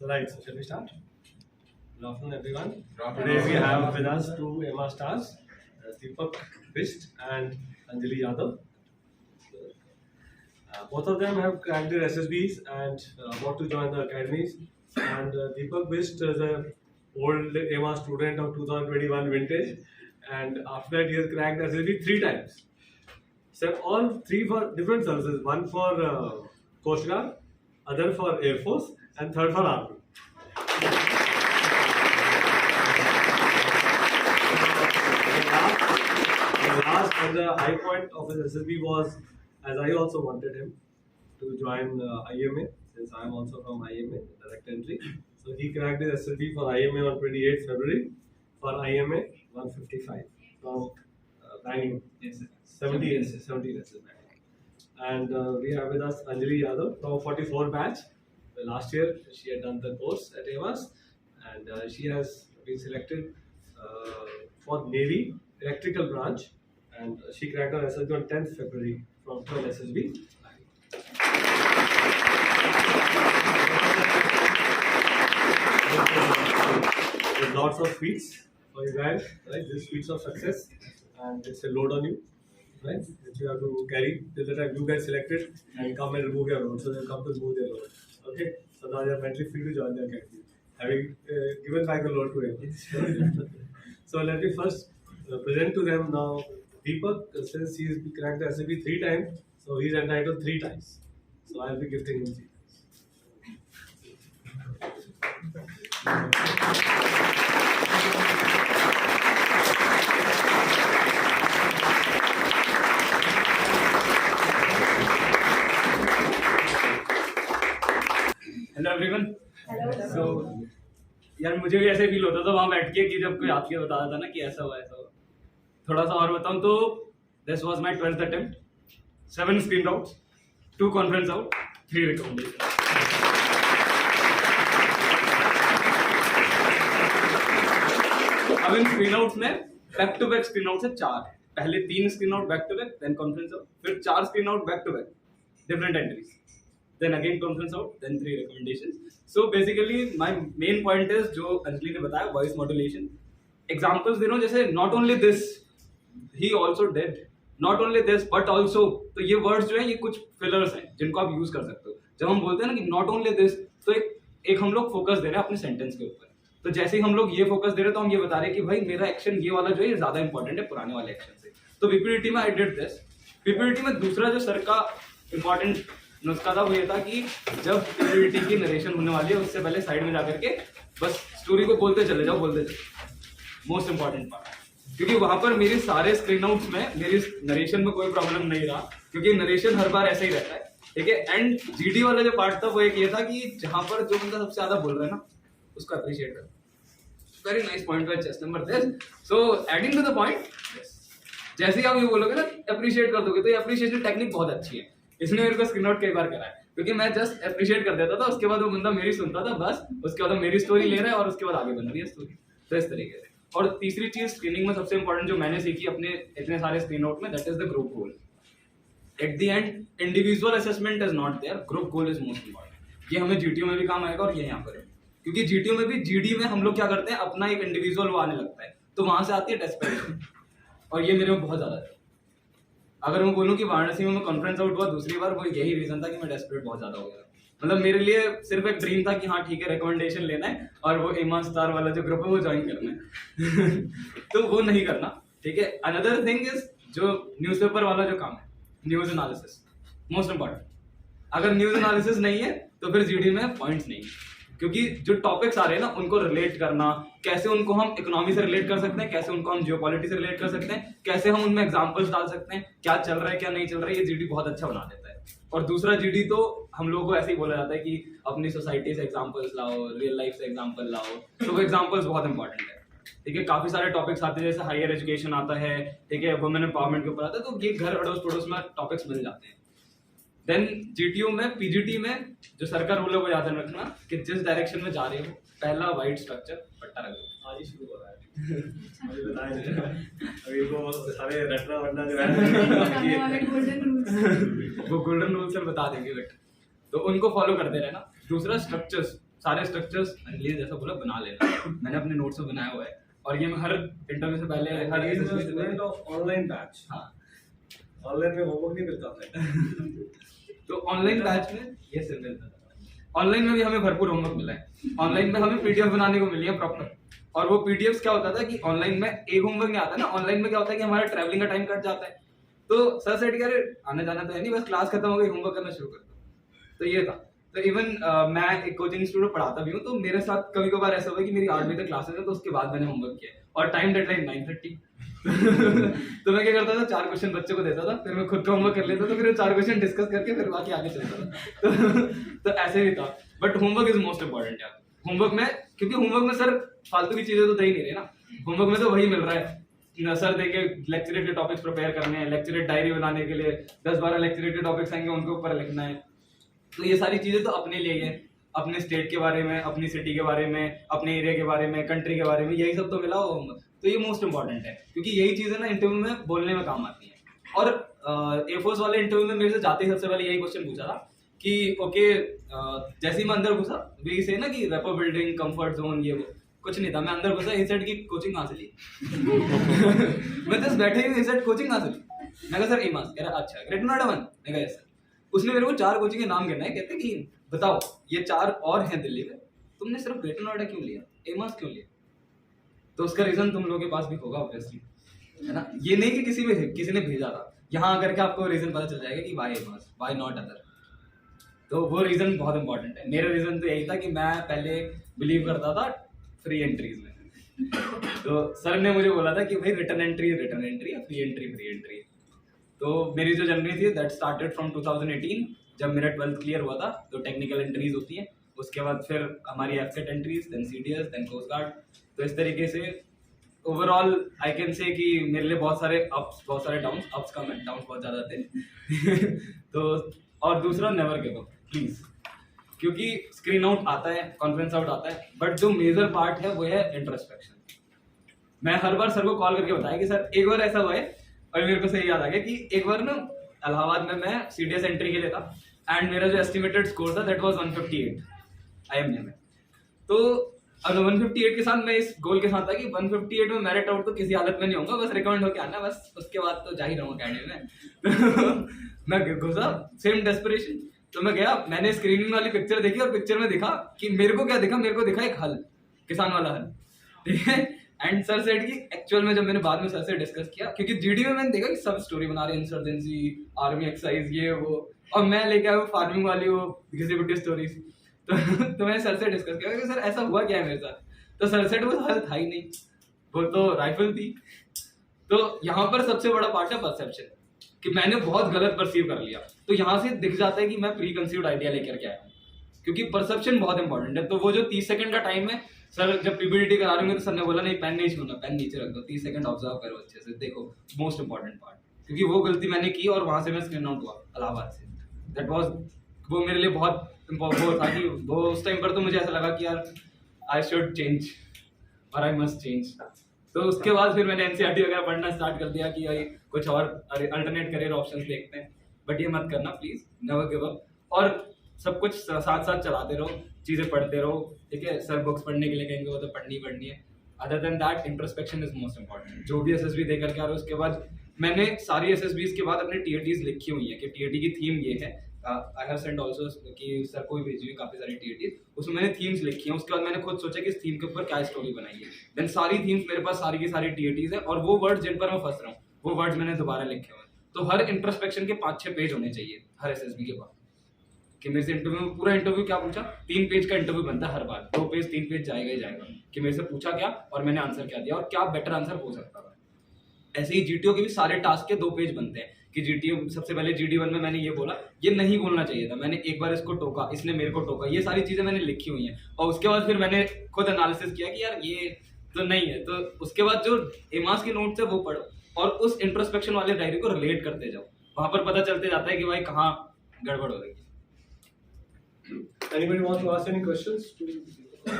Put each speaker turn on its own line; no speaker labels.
Right, so shall we start? Good afternoon, everyone. Today we have with us two MR stars, Deepak Bisht and Anjali Yadav. Both of them have cracked their SSBs and want to join the academies. And Deepak Bisht is an old MR student of 2021 vintage, and after that he has cracked SSB 3 times. So all three for different services: one for Coast Guard, other for Air Force, and third for Army. The last and the high point of his SSB was, as I also wanted him to join IMA, since I am also from IMA, direct entry. So he cracked his SSB for IMA on 28th February, for IMA 155 from Bangalore.
Yes,
70 SSB. And we have with us Anjali Yadav from 44 batch. Last year she had done the course at AWAS, and she has been selected for Navy electrical branch, and she cracked her SSB on 10th February from 12 SSB. With lots of sweets for you guys, right? These sweets of success, and it's a load on you, right? That you have to carry till the time you get selected and come and remove your load. So they'll come to remove their load. Okay, so now you're mentally free to join the academy, having given back the load to him. So let me first present to them now Deepak, since he's cracked the SSB 3 times, so he's entitled 3 times. So I'll be gifting him 3 times.
Hello everyone. So यार मुझे भी ऐसे feel होता था वहाँ बैठ के कि जब कोई आपके बता रहा था ना कि ऐसा हुआ ऐसा हुआ। थोड़ा सा और बताऊँ तो this was my 12th attempt, 7 screen out, 2 conference out, 3 recommendation. अब इन स्क्रीन आउट्स में back to back screen out से 4, पहले 3 screen out back to back, then conference out, फिर 4 screen out back to back, different entries, then again conference out, then 3 recommendations. So basically my main point is जो अंजलि ने बताया voice modulation examples दे रहा हूँ। जैसे not only this he also did, not only this but also, तो ये words जो है ये कुछ fillers हैं जिनको आप use कर सकते हो। जब हम बोलते हैं ना कि not only this, तो एक हम लोग focus दे रहे हैं अपने sentence के ऊपर। तो जैसे ही हम लोग ये focus दे रहे हैं तो हम ये बता रहे हैं कि भाई मेरा action ये वाला जो है ये ज़्यादा important है पुराने वाले action से। तो PPT में I did this। PPT में दूसरा जो सर का important नुस्खा था वो ये था कि जब PPT की नरेशन होने वाली है उससे पहले साइड में जाकर के बस स्टोरी को बोलते चले जाओ, बोलते चले। मोस्ट इंपॉर्टेंट पार्ट, क्योंकि वहां पर मेरे सारे स्क्रीन आउट्स में मेरी नरेशन में कोई प्रॉब्लम नहीं रहा, क्योंकि नरेशन हर बार ऐसे ही रहता है, ठीक है। एंड GD वाला जो पार्ट था वो एक ये था कि जहां पर जो बंदा सबसे ज्यादा बोल रहा है ना उसको अप्रिशिएट करो। Very nice point by chest number this. So adding to the point, जैसे ही आप ये बोलोगे ना अप्रिशिएट कर दोगे, तो ये अप्रिशिएशन टेक्निक बहुत अच्छी है। इसने मेरे को स्क्रीन आउट कई बार करा है, क्योंकि मैं जस्ट अप्रिशिएट कर देता था, उसके बाद वो बंदा मेरी सुनता था बस, उसके बाद वो मेरी स्टोरी ले रहा है और उसके बाद आगे बन रही है स्टोरी। तो इस तरीके से। और तीसरी चीज स्क्रीनिंग में सबसे इंपॉर्टेंट जो मैंने सीखी अपने इतने सारे स्क्रीन आउट में, that is the group goal. At the end individual assessment is not there, group goal is most important. ये हमें GTO में भी काम आएगा और ये यहाँ पर है, क्योंकि GTO में भी GD में हम लोग क्या करते हैं अपना एक इंडिविजुअल वो आने लगता है, तो वहां से आती है डेस्परेशन, और ये मेरे में बहुत ज्यादा है। अगर मैं बोलूं कि वाराणसी में मैं कॉन्फ्रेंस आउट हुआ दूसरी बार, वो यही रीजन था कि मैं डेस्परेट बहुत ज्यादा हो गया। मतलब मेरे लिए सिर्फ एक ड्रीम था कि हाँ ठीक है रिकमेंडेशन लेना है और वो एमा स्टार वाला जो ग्रुप है वो ज्वाइन करना है। तो वो नहीं करना, ठीक है। अनदर थिंग इज जो न्यूज़पेपर वाला जो काम है, न्यूज एनालिसिस, मोस्ट इंपॉर्टेंट। अगर न्यूज एनालिसिस नहीं है तो फिर GD में पॉइंट्स नहीं, क्योंकि जो टॉपिक्स आ रहे हैं ना उनको रिलेट करना, कैसे उनको हम इकोनॉमी से रिलेट कर सकते हैं, कैसे उनको हम जियोपॉलिटिक्स से रिलेट कर सकते हैं, कैसे हम उनमें एग्जांपल्स डाल सकते हैं, क्या चल रहा है क्या नहीं चल रहा है, ये GD बहुत अच्छा बना देता है। और दूसरा GD तो हम लोगों को ऐसे ही बोला जाता है कि अपनी सोसाइटी से एग्जांपल्स लाओ, रियल लाइफ से एग्जांपल लाओ, तो वो एग्जांपल्स बहुत इंपॉर्टेंट है, ठीक है। काफी सारे टॉपिक्स आते हैं, जैसे हायर एजुकेशन आता है, ठीक है, वुमेन एम्पावरमेंट के ऊपर आता है, तो ये घर अड़ोस पड़ोस में टॉपिक्स मिल जाते हैं। देन GTO में PGT में जो सर का रूल है वो याद रखना कि जिस डायरेक्शन में जा रहे हो पहला वाइड स्ट्रक्चर पट्टा रख दो।
आज ही शुरू हो रहा है। अभी बताएं, अभी वो सारे रटना वटना जो है
वो गोल्डन रूल सर बता देंगे, बट तो उनको फॉलो करते रहना। दूसरा स्ट्रक्चर्स, सारे स्ट्रक्चर्स लिए जैसा बोला बना लेना। मैंने अपने नोट्स में बनाया हुआ है और ये मैं हर इंटरव्यू से पहले हर
He is a
SSB से
student
पहले
of online batch.
हाँ
ऑनलाइन में होमवर्क नहीं मिलता था।
तो ऑनलाइन बैच में ये सिर्फ मिलता था। ऑनलाइन में भी हमें भरपूर होमवर्क मिला है। ऑनलाइन में हमें पीडीएफ बनाने को मिली है प्रॉपर। और वो पीडीएफ क्या होता था कि ऑनलाइन में एक होमवर्क नहीं आता ना, ऑनलाइन में क्या होता है कि हमारा ट्रैवलिंग का टाइम कट जाता है। तो सर सेट कह रहे आने जाना तो है नहीं, बस क्लास खत्म हो गई होमवर्क करना शुरू कर दो। तो ये था। तो इवन मैं एक कोचिंग इंस्टीट्यूट पढ़ाता भी हूँ, तो मेरे साथ कभी कभार ऐसा हुआ कि मेरी 8 बजे तक क्लासेस है, तो उसके बाद मैंने होमवर्क किया और टाइम डेडलाइन 9:30। तो मैं क्या करता था, 4 क्वेश्चन बच्चों को देता था, फिर मैं खुद का होमवर्क कर लेता था, फिर 4 क्वेश्चन डिस्कस करके फिर बाकी आगे चलता था। तो ऐसे ही था। But homework is most important यार। होमवर्क में, क्योंकि होमवर्क में सर फालतू की चीजें तो दे ही नहीं रहे ना, होमवर्क में तो वही मिल रहा है। सर देखे लेक्चरेट के टॉपिक्स प्रिपेयर करने हैं, लेक्चरेट डायरी बनाने के लिए 10-12 लेक्चरेट के टॉपिक्स आएंगे, उनके ऊपर लिखना है। तो ये सारी चीजें तो अपने लिए है, अपने स्टेट के बारे में, अपनी सिटी के बारे में, अपने एरिया के बारे में, कंट्री के बारे में, यही सब तो मिला हो होमवर्क। तो ये मोस्ट इंपॉर्टेंट है, क्योंकि यही चीजें ना इंटरव्यू में बोलने में काम आती है। और एयरफोर्स वाले इंटरव्यू में मेरे से जाते ही सबसे पहले यही क्वेश्चन पूछा था कि ओके, जैसे ही मैं अंदर घुसा वी से ना कि रेपो बिल्डिंग, कंफर्ट जोन, ये वो कुछ नहीं था। मैं अंदर घुसा, एसेट की कोचिंग कहाँ से ली? मैं जस्ट बैठे ही एसेट कोचिंग कहाँ से ली? मैं कहा सर एमास। कह रहा अच्छा, ग्रेट नोएडा 1। मैं कहा यस सर। उसने मेरे को 4 कोचिंग के नाम गिना है, कहते कि बताओ ये 4 और हैं दिल्ली में, तुमने सिर्फ ग्रेट नोएडा क्यों लिया, एमास क्यों लिया? तो उसका रीजन तुम लोगों के पास भी होगा ऑब्वियसली, है ना। ये नहीं कि किसी ने भेजा था, यहाँ आकर के आपको रीजन पता चल जाएगा कि वाई एमास, वाई नॉट अदर। तो वो रीजन बहुत इंपॉर्टेंट है। मेरा रीजन तो यही था कि मैं पहले बिलीव करता था फ्री एंट्रीज में। तो सर ने मुझे बोला था कि भाई रिटर्न एंट्री या फ्री एंट्री। तो मेरी जो जर्नी थी दैट स्टार्टेड फ्रॉम 2018, जब मेरा 12th क्लियर हुआ था। तो टेक्निकल एंट्रीज होती है, उसके बाद फिर हमारी AFCAT entries, then CDS, then coast guard. तो इस तरीके से ओवरऑल आई कैन से कि मेरे लिए बहुत सारे अप्स, बहुत सारे डाउन्स, अप्स कम है, डाउन्स बहुत ज्यादा थे। तो और दूसरा नेवर गिव अप प्लीज, क्योंकि स्क्रीन आउट आता है, कॉन्फ्रेंस आउट आता है, बट जो मेजर पार्ट है वो है इंट्रोस्पेक्शन। मैं हर बार सर को कॉल करके बताया कि सर एक बार ऐसा हुआ है, और मेरे को सही याद आ गया कि एक बार ना इलाहाबाद में मैं सीडीएस एंट्री के लिए था, एंड मेरा जो एस्टिमेटेड स्कोर था दैट वाज 158 आईएमए में। तो अब 158 के साथ मैं इस गोल के साथ था कि 158 में मेरिट आउट तो किसी हालत में नहीं होगा, बस रिकमेंड होके आना, बस उसके बाद तो जा ही रहूंगा अकेडमी में। मैं घुसा, सेम डेस्परेशन। तो मैं गया, मैंने स्क्रीनिंग वाली पिक्चर देखी और पिक्चर में दिखा कि मेरे को क्या दिखा, मेरे को दिखा एक हल, किसान वाला हल, ठीक है। एंड सर सेड की एक्चुअल में जब मैंने बाद में सर से डिस्कस किया, क्योंकि जीडी में मैंने देखा कि सब स्टोरी बना रहे हैं, इंसर्जेंसी, आर्मी एक्सरसाइज, ये वो, और मैं लेके आया फार्मिंग वाली वो एग्जीक्यूटिव स्टोरीज। तो मैंने सर से डिस्कस किया कि सर ऐसा हुआ क्या है मेरे साथ। तो सर सेड वो हल था ही नहीं, वो तो राइफल थी। तो यहाँ पर सबसे बड़ा पार्ट है परसेप्शन, कि मैंने बहुत गलत परसीव कर लिया। तो यहाँ से दिख जाता है कि मैं प्री कंसीव्ड आइडिया लेकर के आया हूँ, क्योंकि परसेप्शन बहुत इंपॉर्टेंट है। तो वो जो 30 सेकंड का टाइम है, सर जब पीपीटी करा रहे होंगे तो सर ने बोला नहीं पेन नहीं छूना, पेन नीचे रख दो, 30 सेकंड ऑब्जर्व करो अच्छे से, देखो मोस्ट इंपॉर्टेंट पार्ट। क्योंकि वो गलती मैंने की और वहां से मैं स्क्रीन आउट हुआ इलाहाबाद से। दैट वाज, वो मेरे लिए बहुत इम्पोर्टेंट था कि वो उस टाइम पर तो मुझे ऐसा लगा कि यार आई शुड चेंज और आई मस्ट चेंज। तो उसके बाद फिर मैंने एनसीईआरटी वगैरह पढ़ना स्टार्ट कर दिया कि भाई कुछ और अल्टरनेट करियर ऑप्शंस देखते हैं। बट ये मत करना प्लीज, नेवर गिव अप, और सब कुछ साथ साथ चलाते रहो, चीजें पढ़ते रहो, ठीक है। सर बुक्स पढ़ने के लिए कहेंगे वो तो पढ़नी है। Other than that introspection is most important. जो भी एसएसबी दे करके आ रहे हो, उसके बाद मैंने सारी एसएसबीज के बाद अपने टीएटीज लिखी हुई है कि टीएटी की थीम ये है। आई हैव सेंड आल्सो कि सर को भी भेजी हुई काफी सारी टीएटीज, उसमें मैंने थीम्स लिखी हैं। उसके बाद मैंने खुद सोचा कि इस थीम के ऊपर क्या स्टोरी बनाई है। देन सारी थीम्स मेरे पास सारी की सारी टीएटीज है, और वो वर्ड्स जिन पर मैं फंस रहा हूँ वो वर्ड्स मैंने दोबारा लिखे हुए हैं। तो हर इंट्रोस्पेक्शन के 5-6 पेज होने चाहिए हर एसएसबी के बाद, कि मेरे से इंटरव्यू में पूरा इंटरव्यू क्या पूछा, 3 पेज का इंटरव्यू बनता है हर बार, 2 पेज 3 पेज जाएगा ही जाएगा कि मेरे से पूछा क्या और मैंने आंसर क्या दिया और क्या बेटर आंसर हो सकता था। ऐसे ही जीटीओ के भी सारे टास्क के 2 पेज बनते हैं कि जीटीओ सबसे पहले GD1 में मैंने ये बोला, ये नहीं बोलना चाहिए था, मैंने एक बार इसको टोका, इसने मेरे को टोका, ये सारी चीजें मैंने लिखी हुई हैं। और उसके बाद फिर मैंने खुद एनालिसिस किया कि यार ये तो नहीं है। तो उसके बाद जो एमास की नोट्स है वो पढ़ो और उस इंट्रोस्पेक्शन वाले डायरी को रिलेट करते जाओ, वहां पर पता चलते जाता है कि भाई कहाँ गड़बड़ हो रही है।
Anybody wants to ask any questions?